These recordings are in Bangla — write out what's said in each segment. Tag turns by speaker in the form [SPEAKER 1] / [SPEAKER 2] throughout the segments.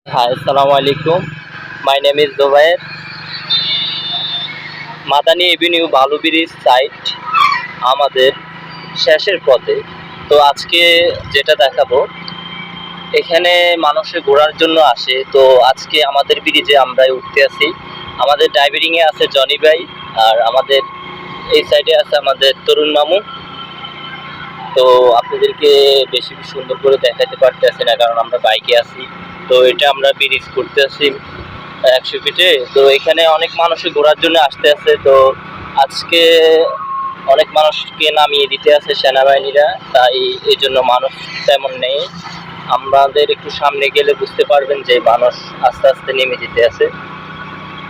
[SPEAKER 1] Hi, Assalamu alaikum. My name is Zubair. Madani Avenue বালুবিরিজ সাইট আমাদের শেষের পথে। তো আজকে যেটা দেখাবো, এখানে মানুষে ঘোরার জন্য আসে। তো আজকে আমাদের ব্রিজে আমরাই উঠতে আছি। আমাদের ড্রাইভিংয়ে আছে জনি ভাই, আর আমাদের এই সাইডে আছে আমাদের তরুণ মামু। তো আপনাদেরকে বেশি সুন্দর করে দেখাতে পারতেছি না, কারণ আমরা বাইকে আছি। তো এটা আমরা ব্রিজ করতে আছি 100 ফিটে। তো এখানে অনেক মানুষই ঘোরার জন্য আসতে আছে। তো আজকে অনেক মানুষকে নামিয়ে দিতে আছে সেনাবাহিনীরা, তাই এই জন্য মানুষ তেমন নেই। আমাদের একটু সামনে গেলে বুঝতে পারবেন যে মানুষ আস্তে আস্তে নেমে যেতে আছে।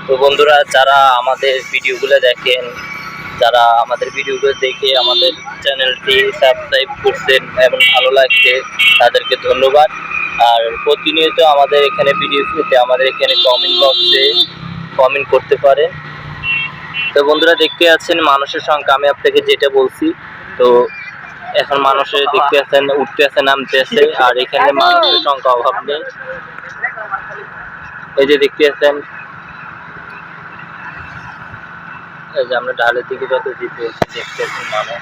[SPEAKER 1] তো বন্ধুরা, যারা আমাদের ভিডিওগুলো দেখেন, যারা আমাদের ভিডিওগুলো দেখে আমাদের চ্যানেলটি সাবস্ক্রাইব করছেন এবং ভালো লাগছে, তাদেরকে ধন্যবাদ। আর প্রতিনিয়ত আমাদের এখানে ভিডিও পেতে আমাদের এখানে কমেন্ট বক্সে কমেন্ট করতে পারেন। তো বন্ধুরা, দেখতে আছেন মানুষের সংখ্যা, আমি আপনাকে যেটা বলছি। তো এখন মানুষের দেখতে আছেন উঠতে আছে, নামতে আছে, আর এখানে মানুষের সংখ্যা অভাব নেই। এই যে দেখতে আছেন, এই যে আমরা ঢালের দিকে যত যেতে দেখতে আছেন মানুষ।